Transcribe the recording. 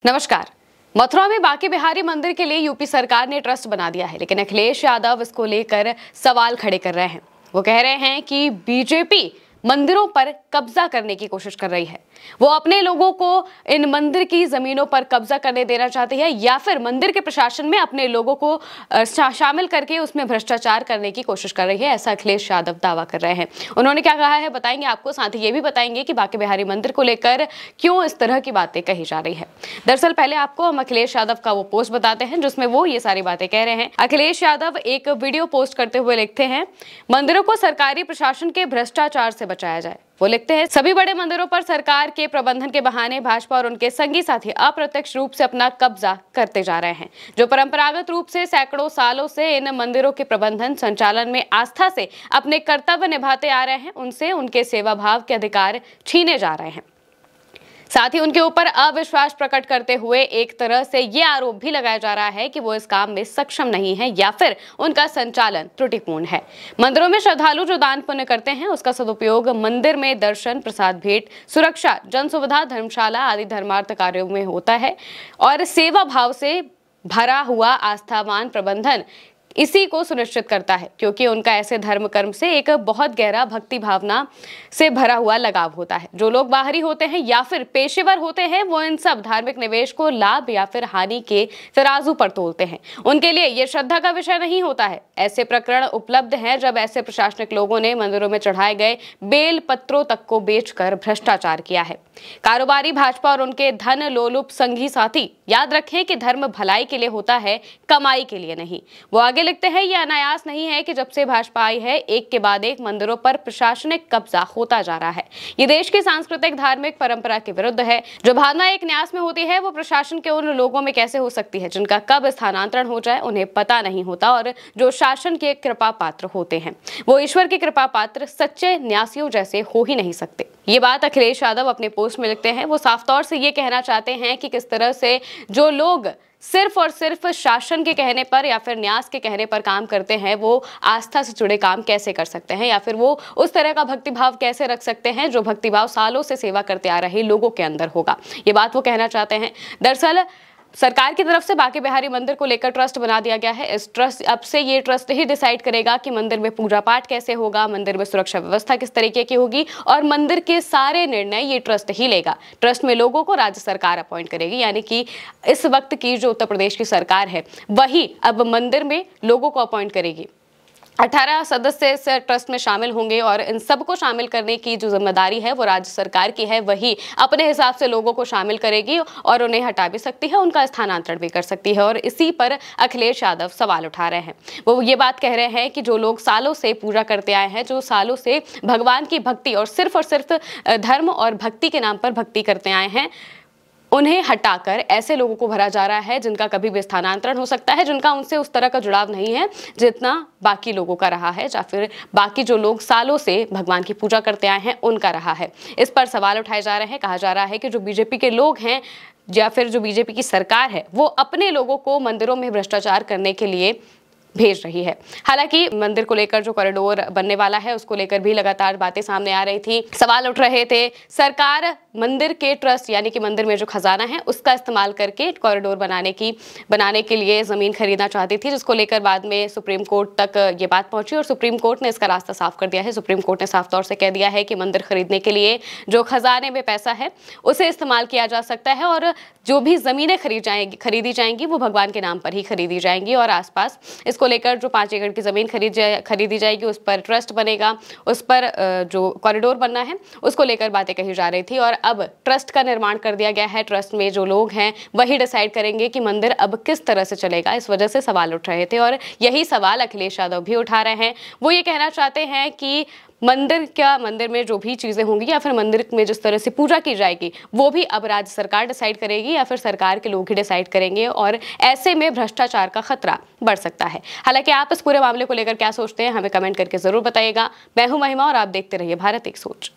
नमस्कार। मथुरा में बांके बिहारी मंदिर के लिए यूपी सरकार ने ट्रस्ट बना दिया है, लेकिन अखिलेश यादव इसको लेकर सवाल खड़े कर रहे हैं। वो कह रहे हैं कि बीजेपी मंदिरों पर कब्जा करने की कोशिश कर रही है। वो अपने लोगों को इन मंदिर की जमीनों पर कब्जा करने देना चाहती है या फिर मंदिर के प्रशासन में अपने लोगों को शामिल करके उसमें भ्रष्टाचार करने की कोशिश कर रही है, ऐसा अखिलेश यादव दावा कर रहे हैं। उन्होंने क्या कहा है बताएंगे आपको, साथ ही ये भी बताएंगे कि बांके बिहारी मंदिर को लेकर क्यों इस तरह की बातें कही जा रही है। दरअसल पहले आपको हम अखिलेश यादव का वो पोस्ट बताते हैं जिसमें वो ये सारी बातें कह रहे हैं। अखिलेश यादव एक वीडियो पोस्ट करते हुए लिखते हैं, मंदिरों को सरकारी प्रशासन के भ्रष्टाचार से बचाया जाए। वो लिखते हैं, सभी बड़े मंदिरों पर सरकार के प्रबंधन के बहाने भाजपा और उनके संगी साथी अप्रत्यक्ष रूप से अपना कब्जा करते जा रहे हैं। जो परंपरागत रूप से सैकड़ों सालों से इन मंदिरों के प्रबंधन संचालन में आस्था से अपने कर्तव्य निभाते आ रहे हैं, उनसे उनके सेवा भाव के अधिकार छीने जा रहे हैं। साथ ही उनके ऊपर अविश्वास प्रकट करते हुए एक तरह से ये आरोप भी लगाया जा रहा है कि वो इस काम में सक्षम नहीं है या फिर उनका संचालन त्रुटिपूर्ण है। मंदिरों में श्रद्धालु जो दान पुण्य करते हैं उसका सदुपयोग मंदिर में दर्शन, प्रसाद भेंट, सुरक्षा, जन सुविधा, धर्मशाला आदि धर्मार्थ कार्यों में होता है और सेवा भाव से भरा हुआ आस्थावान प्रबंधन इसी को सुनिश्चित करता है, क्योंकि उनका ऐसे धर्म कर्म से एक बहुत गहरा भक्ति भावना से भरा हुआ लगाव होता है। जो लोग बाहरी होते हैं या फिर पेशेवर होते हैं वो इन सब धार्मिक निवेश को लाभ या फिर हानि के तराजू पर तोलते हैं। उनके लिए ये श्रद्धा का विषय नहीं होता है। ऐसे प्रकरण उपलब्ध हैं जब ऐसे प्रशासनिक लोगों ने मंदिरों में चढ़ाए गए बेल पत्रों तक को बेचकर भ्रष्टाचार किया है। कारोबारी भाजपा और उनके धन लोलुप संगी साथी याद रखें कि धर्म भलाई के लिए होता है, कमाई के लिए नहीं। वो आगे लिखते हैं, यह अनायास नहीं है कि जब से भाजपा आई है एक के बाद एक मंदिरों पर प्रशासनिक कब्जा होता जा रहा है। ये देश की सांस्कृतिक धार्मिक परंपरा के विरुद्ध है। जो भावना एक न्यास में होती है वो प्रशासन के उन लोगों में कैसे हो सकती है जिनका कब स्थानांतरण हो जाए उन्हें पता नहीं होता, और जो शासन के कृपा पात्र होते हैं वो ईश्वर के कृपा पात्र सच्चे न्यासियों जैसे हो ही नहीं सकते। ये बात अखिलेश यादव अपने पोस्ट में लिखते हैं। वो साफ तौर से ये कहना चाहते हैं कि किस तरह से जो लोग सिर्फ और सिर्फ शासन के कहने पर या फिर न्यास के कहने पर काम करते हैं वो आस्था से जुड़े काम कैसे कर सकते हैं या फिर वो उस तरह का भक्तिभाव कैसे रख सकते हैं जो भक्तिभाव सालों से सेवा करते आ रहे लोगों के अंदर होगा। ये बात वो कहना चाहते हैं। दरअसल सरकार की तरफ से बांके बिहारी मंदिर को लेकर ट्रस्ट बना दिया गया है। इस ट्रस्ट अब से ये ट्रस्ट ही डिसाइड करेगा कि मंदिर में पूजा पाठ कैसे होगा, मंदिर में सुरक्षा व्यवस्था किस तरीके की होगी और मंदिर के सारे निर्णय ये ट्रस्ट ही लेगा। ट्रस्ट में लोगों को राज्य सरकार अपॉइंट करेगी, यानी कि इस वक्त की जो उत्तर प्रदेश की सरकार है वही अब मंदिर में लोगों को अपॉइंट करेगी। 18 सदस्य इस ट्रस्ट में शामिल होंगे और इन सबको शामिल करने की जो जिम्मेदारी है वो राज्य सरकार की है। वही अपने हिसाब से लोगों को शामिल करेगी और उन्हें हटा भी सकती है, उनका स्थानांतरण भी कर सकती है। और इसी पर अखिलेश यादव सवाल उठा रहे हैं। वो ये बात कह रहे हैं कि जो लोग सालों से पूजा करते आए हैं, जो सालों से भगवान की भक्ति और सिर्फ धर्म और भक्ति के नाम पर भक्ति करते आए हैं, उन्हें हटाकर ऐसे लोगों को भरा जा रहा है जिनका कभी भी स्थानांतरण हो सकता है, जिनका उनसे उस तरह का जुड़ाव नहीं है जितना बाकी लोगों का रहा है या फिर बाकी जो लोग सालों से भगवान की पूजा करते आए हैं उनका रहा है। इस पर सवाल उठाए जा रहे हैं। कहा जा रहा है कि जो बीजेपी के लोग हैं या फिर जो बीजेपी की सरकार है वो अपने लोगों को मंदिरों में भ्रष्टाचार करने के लिए भेज रही है। हालांकि मंदिर को लेकर जो कॉरिडोर बनने वाला है उसको लेकर भी लगातार बातें सामने आ रही थी, सवाल उठ रहे थे। सरकार मंदिर के ट्रस्ट यानी कि मंदिर में जो खजाना है उसका इस्तेमाल करके कॉरिडोर बनाने के लिए जमीन खरीदना चाहती थी, जिसको लेकर बाद में सुप्रीम कोर्ट तक ये बात पहुंची और सुप्रीम कोर्ट ने इसका रास्ता साफ कर दिया है। सुप्रीम कोर्ट ने साफ तौर से कह दिया है कि मंदिर खरीदने के लिए जो खजाने में पैसा है उसे इस्तेमाल किया जा सकता है और जो भी जमीनें खरीदी जाएंगी वो भगवान के नाम पर ही खरीदी जाएंगी और आसपास इसको लेकर जो 5 एकड़ की जमीन खरीदी जाएगी उस पर ट्रस्ट बनेगा, उस पर जो कॉरिडोर बनना है उसको लेकर बातें कही जा रही थी। और अब ट्रस्ट का निर्माण कर दिया गया है। ट्रस्ट में जो लोग हैं वही डिसाइड करेंगे कि मंदिर अब किस तरह से चलेगा। इस वजह से सवाल उठ रहे थे और यही सवाल अखिलेश यादव भी उठा रहे हैं। वो ये कहना चाहते हैं कि मंदिर में जो भी चीजें होंगी या फिर मंदिर में जिस तरह से पूजा की जाएगी वो भी अब राज्य सरकार डिसाइड करेगी या फिर सरकार के लोग ही डिसाइड करेंगे और ऐसे में भ्रष्टाचार का खतरा बढ़ सकता है। हालांकि आप इस पूरे मामले को लेकर क्या सोचते हैं हमें कमेंट करके जरूर बताइएगा। मैं हूं महिमा और आप देखते रहिए भारत एक सोच।